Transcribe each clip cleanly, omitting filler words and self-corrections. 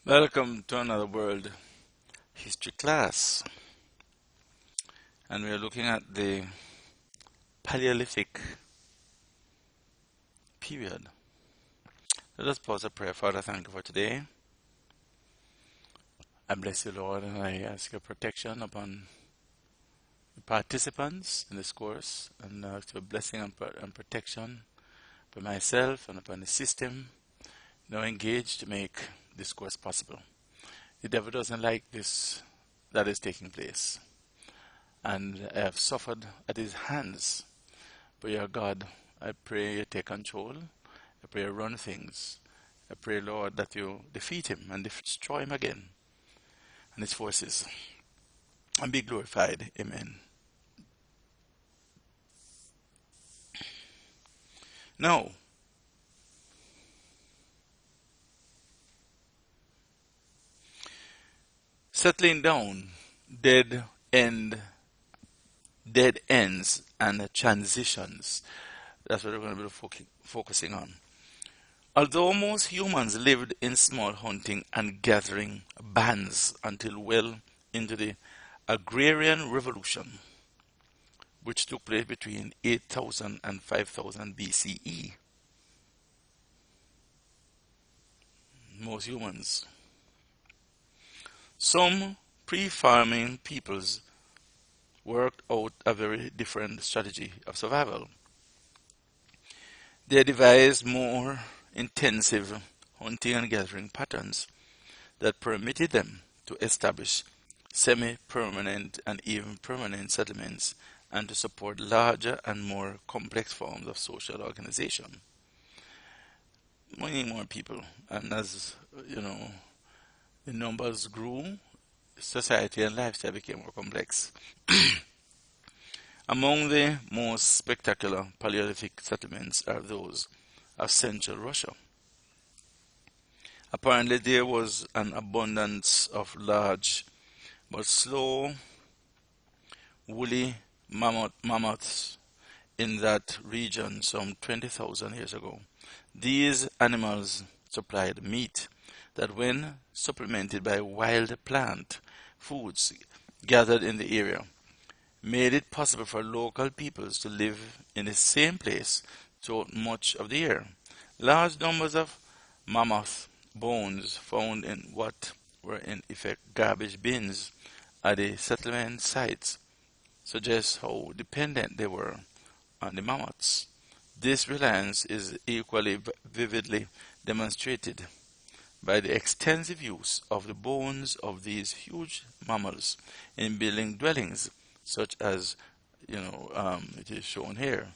Welcome to another World History class, and we are looking at the Paleolithic Period. Let us pause a prayer. Father, thank you for today. I bless you, Lord, and I ask your protection upon the participants in this course, and ask your blessing and protection for myself and upon the system now engaged to make this course possible. The devil doesn't like this that is taking place, and I have suffered at his hands. But your God, I pray you take control. I pray you run things. I pray, Lord, that you defeat him and destroy him again and his forces, and be glorified. Amen. Now, settling down, dead ends and transitions. That's what we're going to be focusing on. Although most humans lived in small hunting and gathering bands until well into the Agrarian Revolution, which took place between 8000 and 5000 BCE. Most humans. Some pre-farming peoples worked out a very different strategy of survival. They devised more intensive hunting and gathering patterns that permitted them to establish semi-permanent and even permanent settlements and to support larger and more complex forms of social organization. Many more people, and as you know, the numbers grew, society and lifestyle became more complex. Among the most spectacular Paleolithic settlements are those of central Russia. Apparently there was an abundance of large but slow woolly mammoths in that region some 20,000 years ago. These animals supplied meat that, when supplemented by wild plant foods gathered in the area, made it possible for local peoples to live in the same place throughout much of the year. Large numbers of mammoth bones found in what were in effect garbage bins at the settlement sites suggest how dependent they were on the mammoths. This reliance is equally vividly demonstrated by the extensive use of the bones of these huge mammals in building dwellings, such as, it is shown here.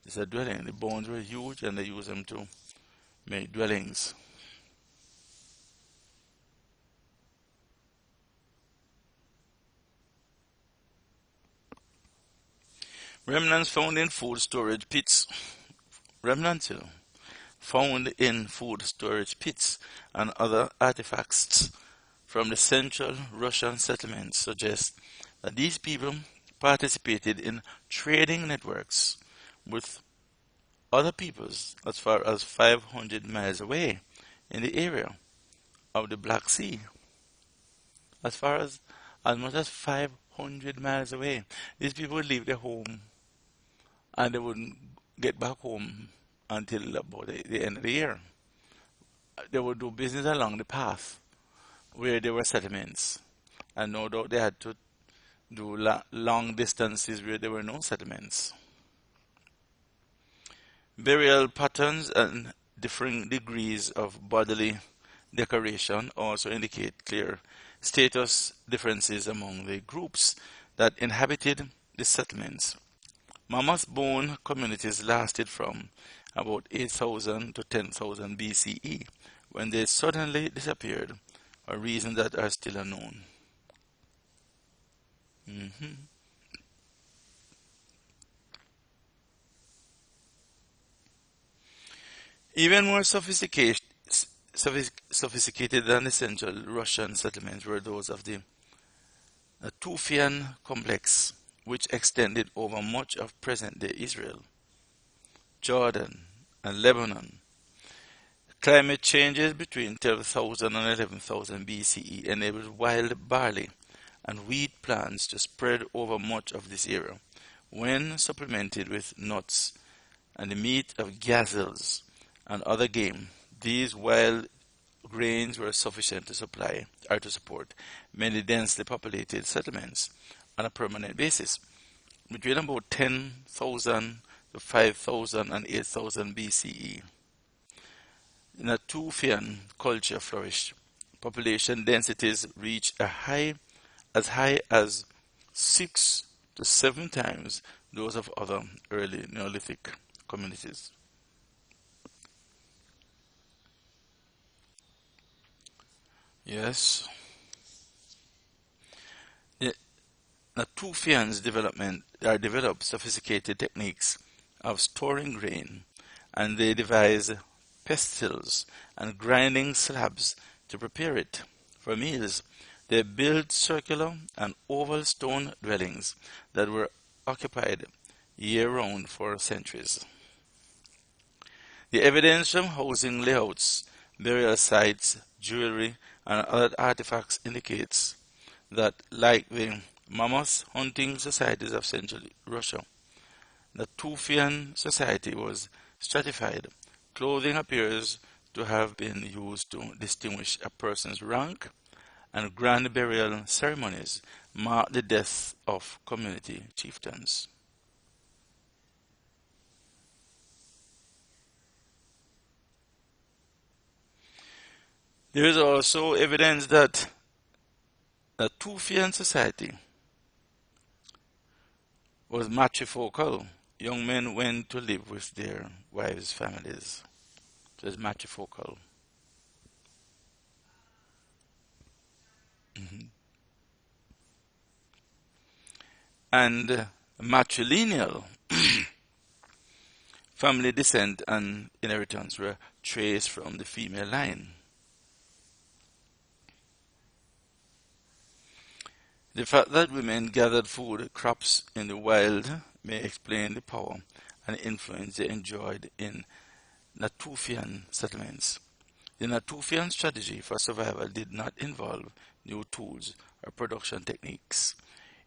It's a dwelling. The bones were huge, and they used them to make dwellings. Remnants found in food storage pits. Found in food storage pits and other artifacts from the central Russian settlements suggest that these people participated in trading networks with other peoples as far as 500 miles away in the area of the Black Sea. As much as 500 miles away. These people would leave their home and they wouldn't get back home until about the end of the year. They would do business along the path where there were settlements, and no doubt they had to do long distances where there were no settlements. Burial patterns and differing degrees of bodily decoration also indicate clear status differences among the groups that inhabited the settlements. Mammoth bone communities lasted from about 8,000 to 10,000 BCE, when they suddenly disappeared for reasons that are still unknown. Even more sophisticated than the central Russian settlements were those of the Tufian complex, which extended over much of present-day Israel, Jordan, and Lebanon. Climate changes between 12,000 and 11,000 BCE enabled wild barley and wheat plants to spread over much of this area. When supplemented with nuts and the meat of gazelles and other game, these wild grains were sufficient to supply or to support many densely populated settlements on a permanent basis. Between about 10,000 to 5,000 and 8,000 BCE, the Natufian culture flourished. Population densities reached as high as 6 to 7 times those of other early Neolithic communities. Yes. The Natufians developed sophisticated techniques of storing grain, and they devised pestils and grinding slabs to prepare it for meals. They built circular and oval stone dwellings that were occupied year-round for centuries. The evidence from housing layouts, burial sites, jewelry, and other artifacts indicates that, like the mammoth hunting societies of Central Russia, the Tufian society was stratified. Clothing appears to have been used to distinguish a person's rank, and grand burial ceremonies mark the death of community chieftains. There is also evidence that the Tufian society was matrifocal. Young men went to live with their wives' families. So it's matrifocal. Mhm. And matrilineal family descent and inheritance were traced from the female line. The fact that women gathered food crops in the wild may explain the power and influence they enjoyed in Natufian settlements. The Natufian strategy for survival did not involve new tools or production techniques.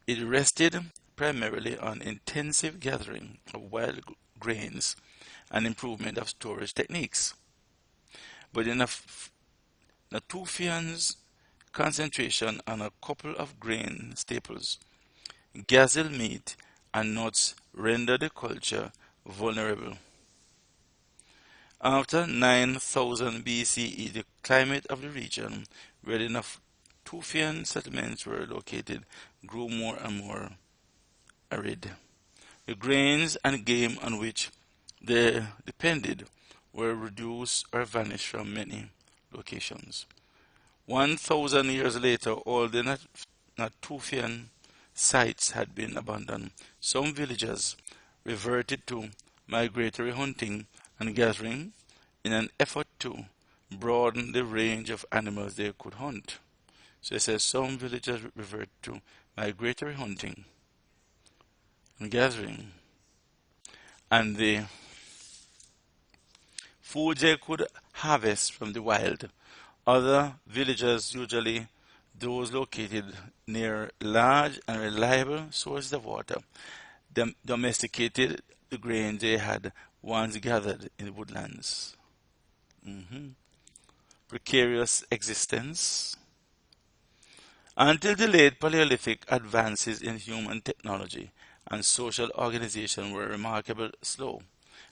It rested primarily on intensive gathering of wild grains and improvement of storage techniques. But the Natufians' concentration on a couple of grain staples, gazelle meat, and nuts rendered the culture vulnerable. After 9000 BCE, the climate of the region where the Natufian settlements were located grew more and more arid. The grains and game on which they depended were reduced or vanished from many locations. 1000 years later, all the Natufian sites had been abandoned. Some villagers reverted to migratory hunting and gathering in an effort to broaden the range of animals they could hunt. So it says some villagers revert to migratory hunting and gathering, and the food they could harvest from the wild. Other villagers, usually those located near large and reliable sources of water, domesticated the grain they had once gathered in the woodlands. Precarious existence. Until the late Paleolithic, advances in human technology and social organization were remarkably slow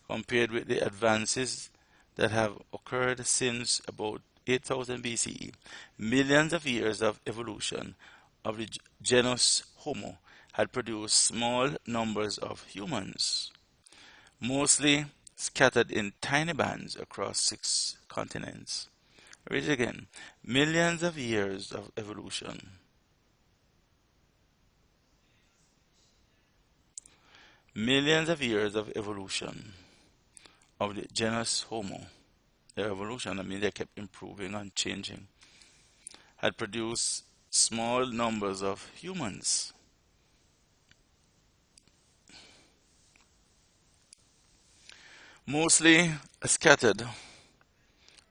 compared with the advances that have occurred since about 8000 BCE. Millions of years of evolution of the genus Homo had produced small numbers of humans, mostly scattered in tiny bands across 6 continents. Read it again. Millions of years of evolution. Millions of years of evolution of the genus Homo. Their evolution, I mean, they kept improving and changing, had produced small numbers of humans. Mostly scattered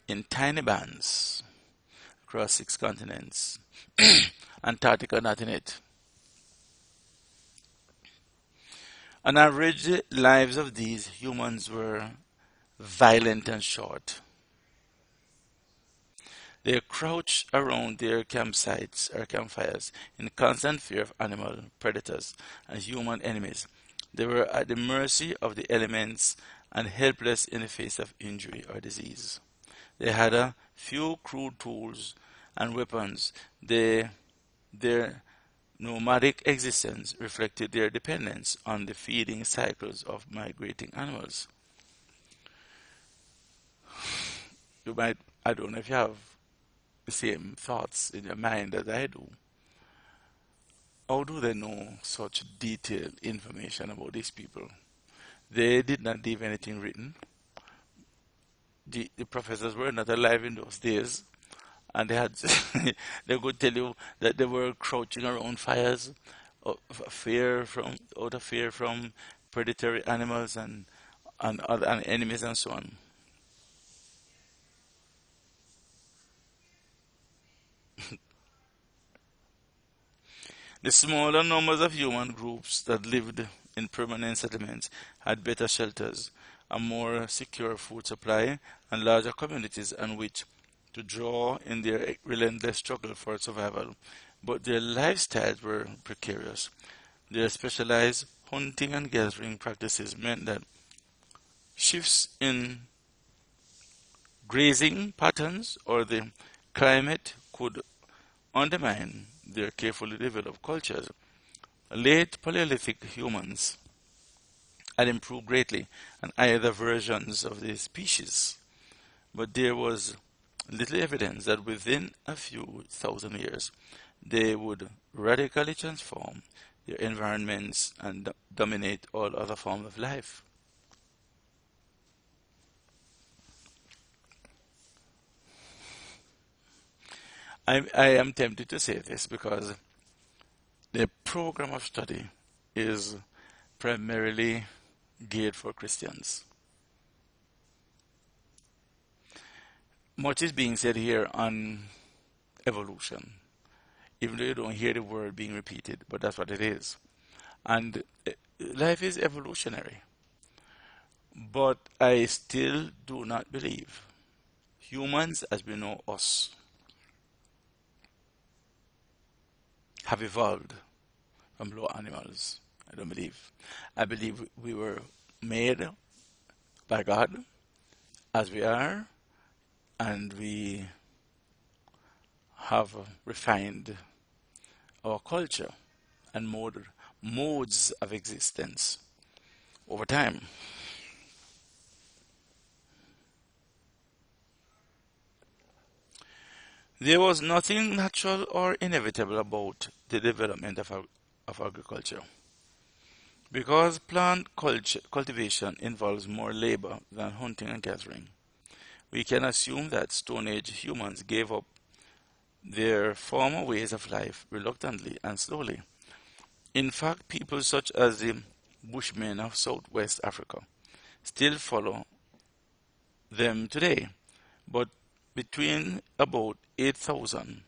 in tiny bands across 6 continents. Antarctica not in it. On average, the lives of these humans were violent and short. They crouched around their campsites or campfires in constant fear of animal predators and human enemies. They were at the mercy of the elements and helpless in the face of injury or disease. They had a few crude tools and weapons. Their nomadic existence reflected their dependence on the feeding cycles of migrating animals. You might, I don't know if you have the same thoughts in your mind as I do. How do they know such detailed information about these people? They did not leave anything written. The professors were not alive in those days, and they had they could tell you that they were crouching around fires, out of fear from predatory animals and other and enemies and so on. The smaller numbers of human groups that lived in permanent settlements had better shelters, a more secure food supply, and larger communities on which to draw in their relentless struggle for survival. But their lifestyles were precarious. Their specialized hunting and gathering practices meant that shifts in grazing patterns or the climate could undermine their carefully developed cultures. Late Paleolithic humans had improved greatly and either versions of the species, but there was little evidence that within a few thousand years they would radically transform their environments and dominate all other forms of life. I am tempted to say this because the program of study is primarily geared for Christians. Much is being said here on evolution, even though you don't hear the word being repeated, but that's what it is. And life is evolutionary, but I still do not believe humans, as we know us, have evolved from low animals. I don't believe. I believe we were made by God as we are, and we have refined our culture and modes of existence over time. There was nothing natural or inevitable about the development of agriculture. Because plant cultivation involves more labor than hunting and gathering, we can assume that Stone Age humans gave up their former ways of life reluctantly and slowly. In fact, people such as the Bushmen of southwest Africa still follow them today, but between about 8,000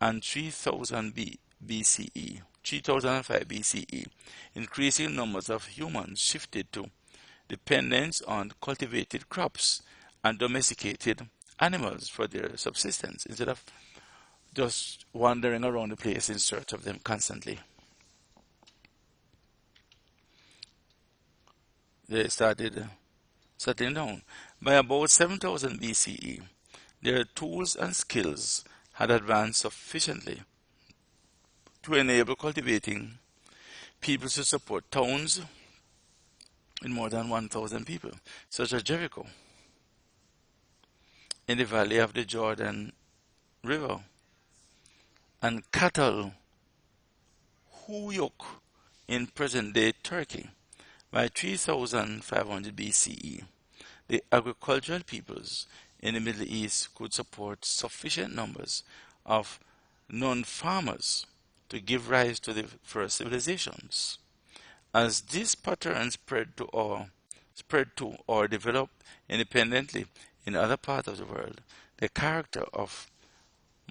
and 3000 BCE, 3005 BCE, increasing numbers of humans shifted to dependence on cultivated crops and domesticated animals for their subsistence instead of just wandering around the place in search of them constantly. They started settling down. By about 7000 BCE, their tools and skills had advanced sufficiently to enable cultivating people to support towns with more than 1,000 people, such as Jericho, in the valley of the Jordan River, and cattle Huyuk in present-day Turkey. By 3500 BCE, the agricultural peoples in the Middle East could support sufficient numbers of non-farmers to give rise to the first civilizations. As this pattern spread to or developed independently in other parts of the world, the character of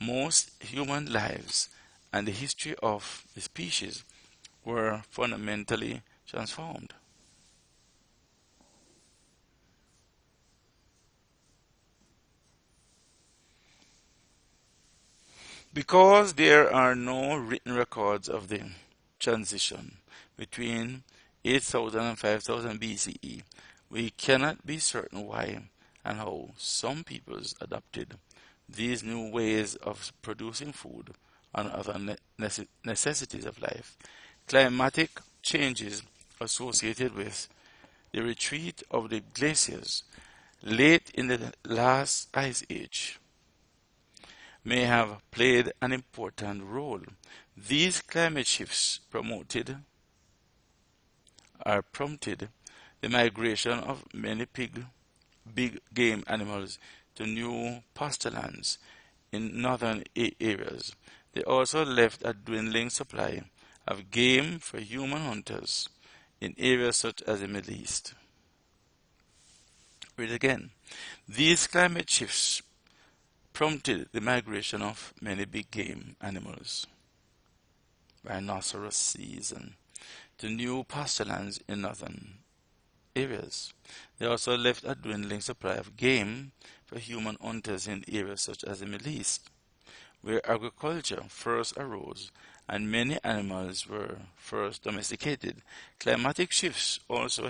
most human lives and the history of the species were fundamentally transformed. Because there are no written records of the transition between 8000 and 5000 BCE, we cannot be certain why and how some peoples adopted these new ways of producing food and other necessities of life. Climatic changes associated with the retreat of the glaciers late in the last ice age may have played an important role. These climate shifts prompted the migration of many big game animals to new pasturelands in northern areas. They also left a dwindling supply of game for human hunters in areas such as the Middle East. Read again. These climate shifts prompted the migration of many big game animals, rhinoceroses, to new pasturelands in northern areas. They also left a dwindling supply of game for human hunters in areas such as the Middle East, where agriculture first arose and many animals were first domesticated. Climatic shifts also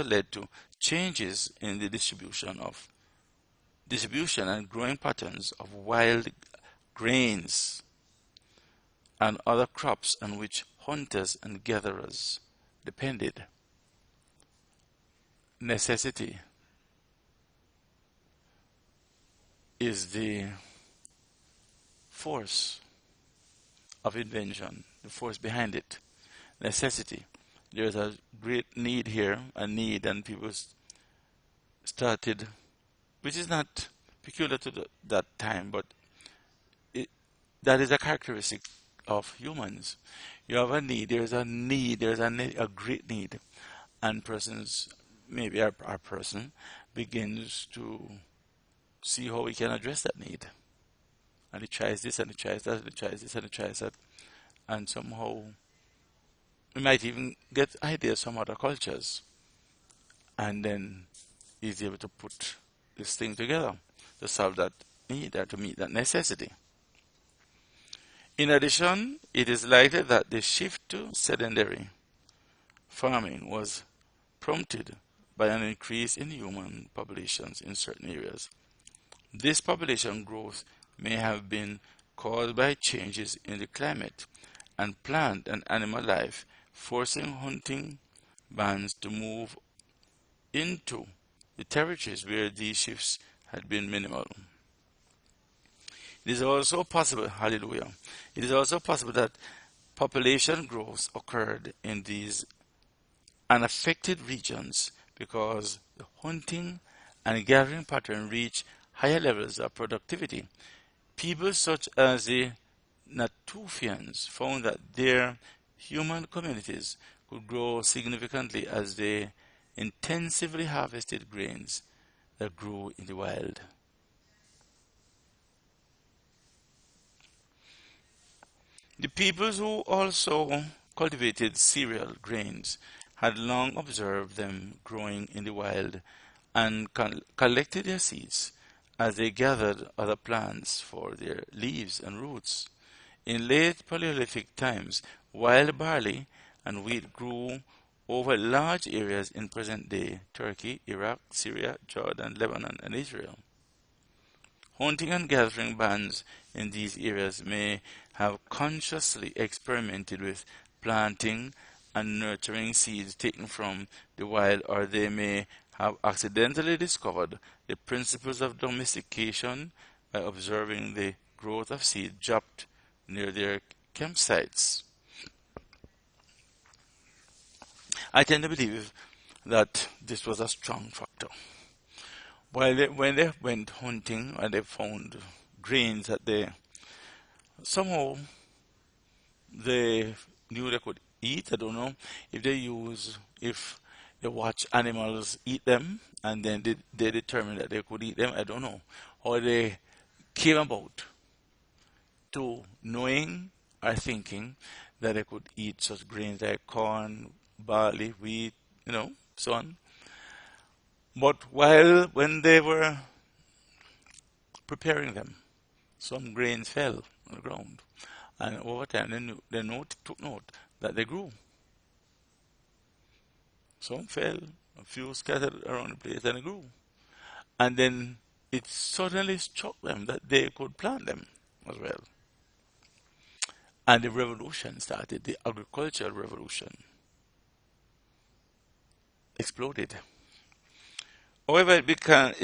led to changes in the distribution and growing patterns of wild grains and other crops on which hunters and gatherers depended. Necessity is the force of invention, the force behind it. Necessity. There's a great need here, and people started, which is not peculiar to that time, but that is a characteristic of humans. You have a need, there's a great need, and persons, maybe our person, begins to see how we can address that need. And he tries this, and he tries that, and he tries this, and he tries that, and somehow we might even get ideas from other cultures, and then he's able to put this thing together to solve that need or to meet that necessity. In addition, it is likely that the shift to sedentary farming was prompted by an increase in human populations in certain areas. This population growth may have been caused by changes in the climate and plant and animal life, forcing hunting bands to move into the territories where these shifts had been minimal. It is also possible, hallelujah, it is also possible that population growth occurred in these unaffected regions because the hunting and gathering pattern reached higher levels of productivity. People such as the Natufians found that their human communities could grow significantly as they intensively harvested grains that grew in the wild. The peoples who also cultivated cereal grains had long observed them growing in the wild and collected their seeds as they gathered other plants for their leaves and roots. In late Paleolithic times, wild barley and wheat grew over large areas in present-day Turkey, Iraq, Syria, Jordan, Lebanon, and Israel. Hunting and gathering bands in these areas may have consciously experimented with planting and nurturing seeds taken from the wild, or they may have accidentally discovered the principles of domestication by observing the growth of seeds dropped near their campsites. I tend to believe that this was a strong factor. When they went hunting and they found grains that somehow they knew they could eat. I don't know if They watch animals eat them, and then they determined that they could eat them. I don't know how they came about to knowing or thinking that they could eat such grains like corn, barley, wheat, so on. But when they were preparing them, some grains fell on the ground, and over time took note that they grew. Some fell, a few scattered around the place, and they grew. And then it suddenly struck them that they could plant them as well. And the revolution started, the agricultural revolution exploded. However it began,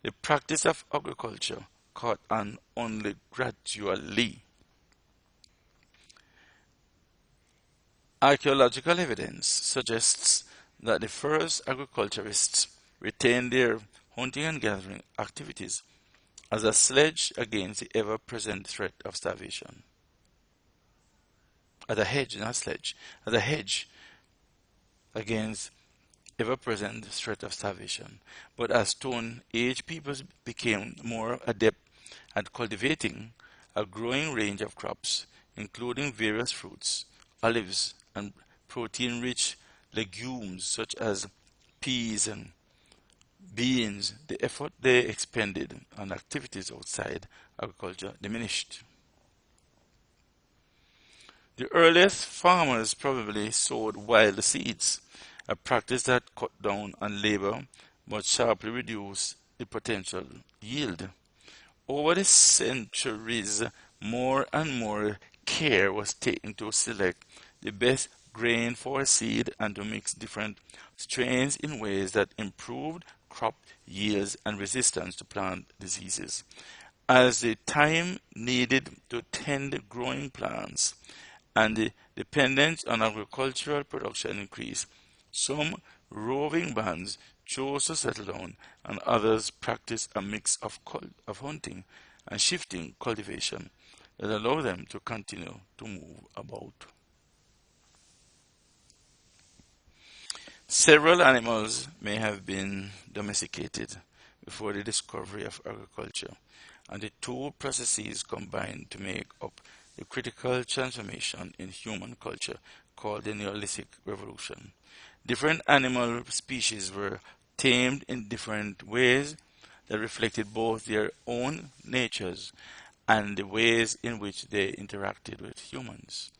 the practice of agriculture caught on only gradually. Archaeological evidence suggests that the first agriculturists retained their hunting and gathering activities as a sledge against the ever-present threat of starvation. As a hedge, not sledge, as a hedge against ever-present threat of starvation. But as Stone Age peoples became more adept at cultivating a growing range of crops, including various fruits, olives, and protein-rich legumes such as peas and beings, the effort they expended on activities outside agriculture diminished. The earliest farmers probably sowed wild seeds, a practice that cut down on labor but sharply reduced the potential yield. Over the centuries, more and more care was taken to select the best grain for seed and to mix different strains in ways that improved crop yields and resistance to plant diseases. As the time needed to tend growing plants and the dependence on agricultural production increased, some roving bands chose to settle down, and others practiced a mix of hunting and shifting cultivation that allowed them to continue to move about. Several animals may have been domesticated before the discovery of agriculture, and the two processes combined to make up the critical transformation in human culture called the Neolithic Revolution. Different animal species were tamed in different ways that reflected both their own natures and the ways in which they interacted with humans.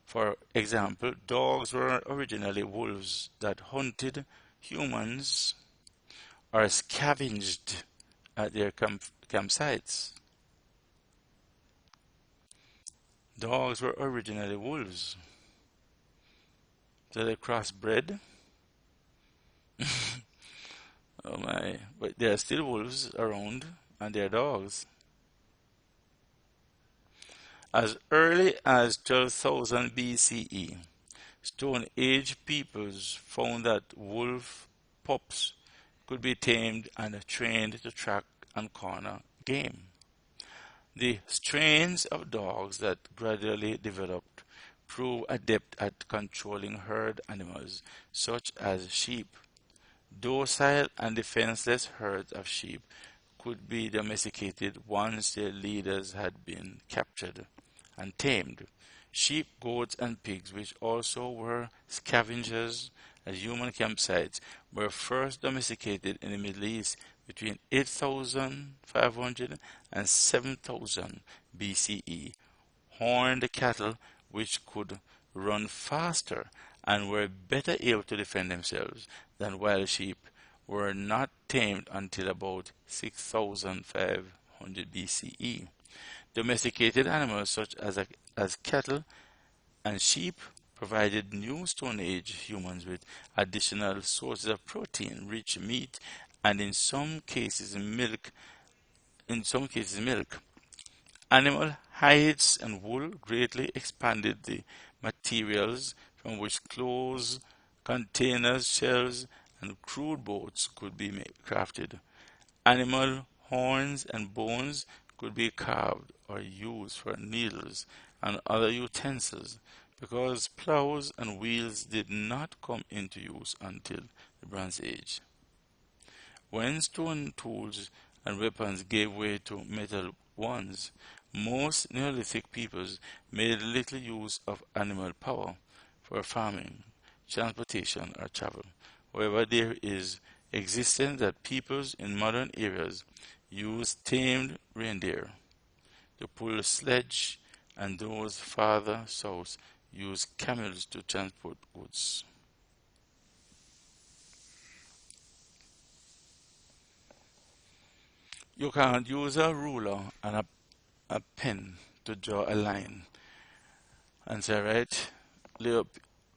For example, dogs were originally wolves that hunted humans or scavenged at their campsites. Dogs were originally wolves. So they crossbred. Oh my, but there are still wolves around and they're dogs. As early as 12,000 BCE, Stone Age peoples found that wolf pups could be tamed and trained to track and corner game. The strains of dogs that gradually developed proved adept at controlling herd animals such as sheep. Docile and defenseless herds of sheep could be domesticated once their leaders had been captured and tamed. Sheep, goats, and pigs, which also were scavengers at human campsites, were first domesticated in the Middle East between 8,500 and 7,000 BCE. Horned cattle, which could run faster and were better able to defend themselves than wild sheep, were not tamed until about 6,500 BCE. Domesticated animals such as cattle and sheep provided new Stone Age humans with additional sources of protein, rich meat, and in some cases milk. Animal hides and wool greatly expanded the materials from which clothes, containers, shells, and crude boats could be crafted. Animal horns and bones could be carved or used for needles and other utensils, because plows and wheels did not come into use until the Bronze Age. When stone tools and weapons gave way to metal ones, most Neolithic peoples made little use of animal power for farming, transportation, or travel. However, there is existence that peoples in modern areas use tamed reindeer to pull a sledge, and those farther south use camels to transport goods. You can use a ruler and a pen to draw a line and say, right,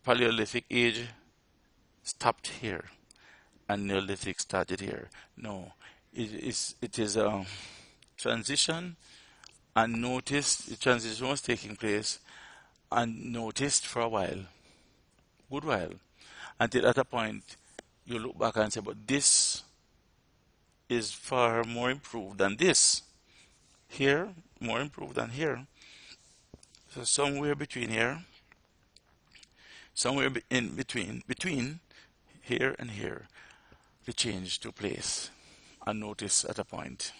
Paleolithic age stopped here and Neolithic started here. No, it is a transition unnoticed. The transition was taking place unnoticed for a while, good while, until at a point you look back and say, but this is far more improved than this. Here, more improved than here. So somewhere between here, somewhere in between here and here, the change took place unnoticed at a point.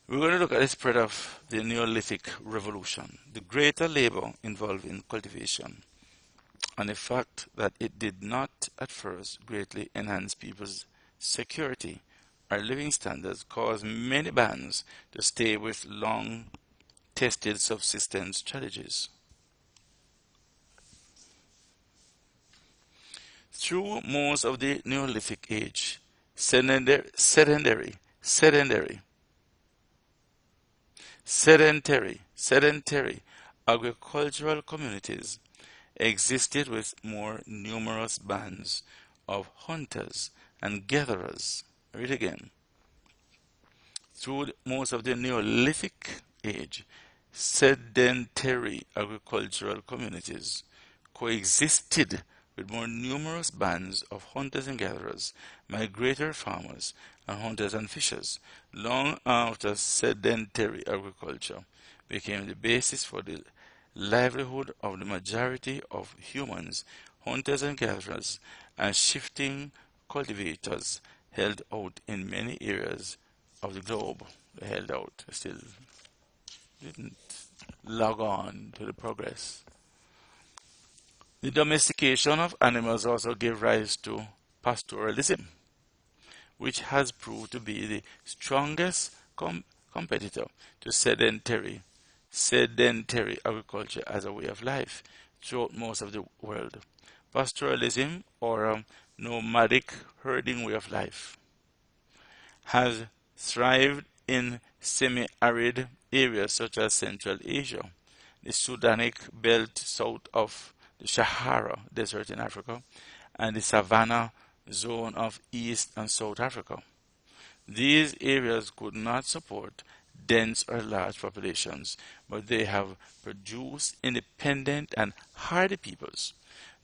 We're going to look at the spread of the Neolithic Revolution, the greater labor involved in cultivation, and the fact that it did not at first greatly enhance people's security or living standards caused many bands to stay with long-tested subsistence strategies. Through most of the Neolithic age, sedentary agricultural communities existed with more numerous bands of hunters and gatherers. Read again. Through most of the Neolithic age, sedentary agricultural communities coexisted with more numerous bands of hunters and gatherers, migratory farmers, and hunters and fishers, long after sedentary agriculture became the basis for the livelihood of the majority of humans. Hunters and gatherers and shifting cultivators held out in many areas of the globe. They held out, still didn't log on to the progress. The domestication of animals also gave rise to pastoralism, which has proved to be the strongest competitor to sedentary agriculture as a way of life throughout most of the world. Pastoralism, or a nomadic herding way of life, has thrived in semi-arid areas such as Central Asia, the Sudanic belt south of the Sahara Desert in Africa, and the savanna zone of East and South Africa. These areas could not support dense or large populations, but they have produced independent and hardy peoples.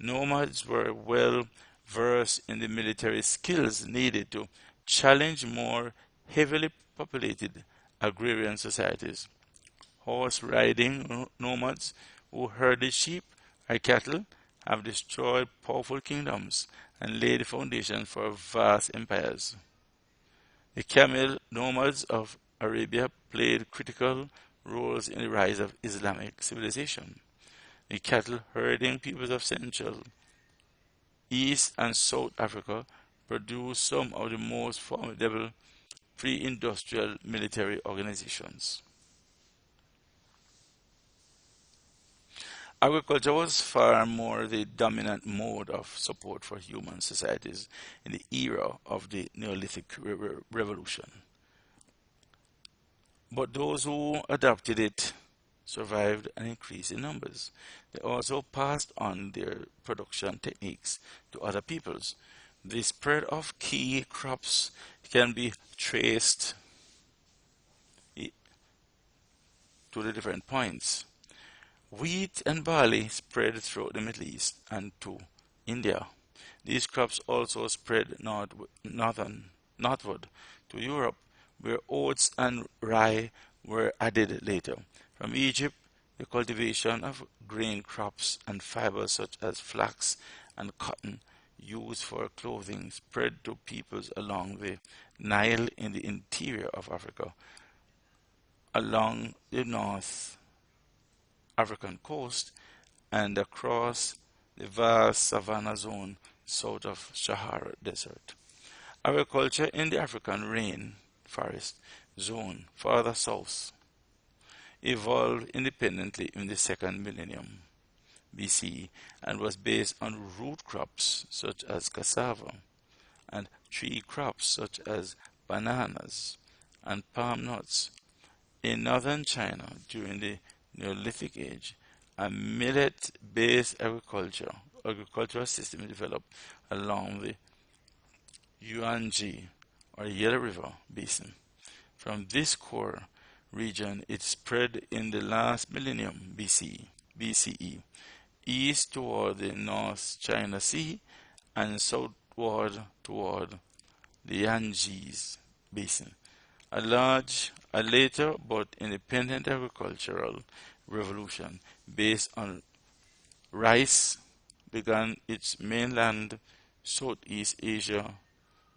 Nomads were well versed in the military skills needed to challenge more heavily populated agrarian societies. Horse riding nomads who herded sheep or cattle have destroyed powerful kingdoms and laid the foundation for vast empires. The camel nomads of Arabia played critical roles in the rise of Islamic civilization. The cattle herding peoples of Central, East, and South Africa produced some of the most formidable pre-industrial military organizations. Agriculture was far more the dominant mode of support for human societies in the era of the Neolithic Revolution. But those who adopted it survived and increased in numbers. They also passed on their production techniques to other peoples. The spread of key crops can be traced to the different points. Wheat and barley spread throughout the Middle East and to India. These crops also spread northward to Europe, where oats and rye were added later. From Egypt, the cultivation of grain crops and fibers such as flax and cotton used for clothing spread to peoples along the Nile in the interior of Africa, along the North African coast, and across the vast savanna zone south of Sahara Desert. Agriculture in the African rainforest zone farther south evolved independently in the second millennium BCE and was based on root crops such as cassava and tree crops such as bananas and palm nuts. In northern China during the Neolithic Age, a millet-based agricultural system developed along the Yuanji or Yellow River basin. From this core region, it spread in the last millennium BCE, east toward the North China Sea and southward toward the Ganges basin. A later but independent agricultural revolution based on rice began its mainland Southeast Asia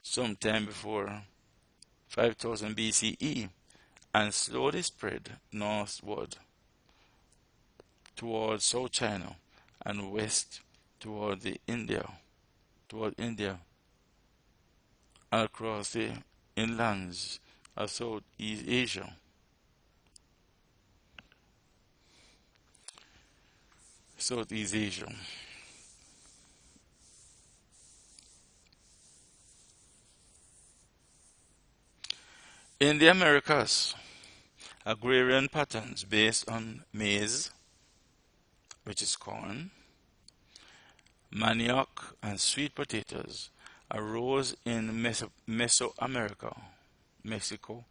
sometime before 5000 BCE and slowly spread northward toward South China and west toward India and across the inlands of Southeast Asia. In the Americas, agrarian patterns based on maize, which is corn, manioc, and sweet potatoes arose in Mesoamerica, Mexico,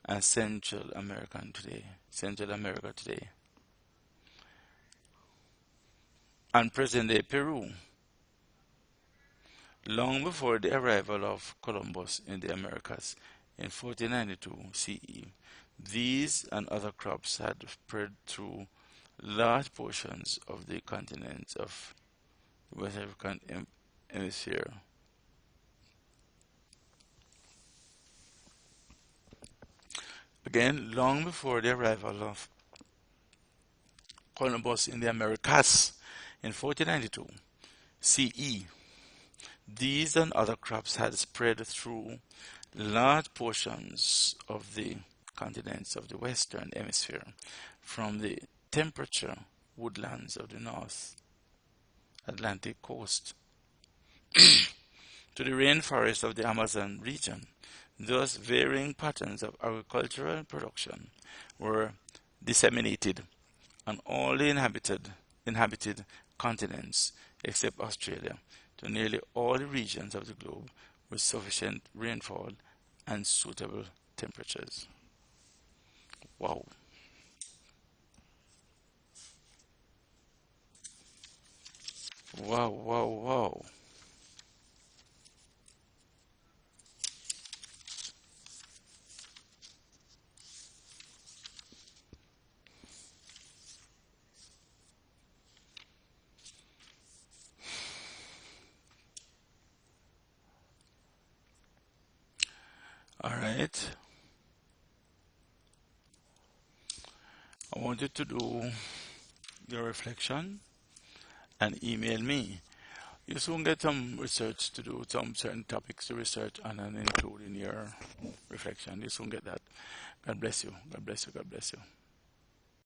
and Central America today, and present-day Peru, long before the arrival of Columbus in the Americas in 1492 CE. These and other crops had spread through large portions of the continent of the West African Hemisphere. Again, long before the arrival of Columbus in the Americas in 1492 CE, these and other crops had spread through large portions of the continents of the Western Hemisphere, from the temperature woodlands of the North Atlantic coast to the rainforests of the Amazon region. Thus, varying patterns of agricultural production were disseminated on all the inhabited continents except Australia to nearly all the regions of the globe with sufficient rainfall and suitable temperatures. Wow. Wow, wow, wow. All right. I want you to do your reflection and email me. You soon get some research to do, some certain topics to research and then include in your reflection. You soon get that. God bless you. God bless you. God bless you.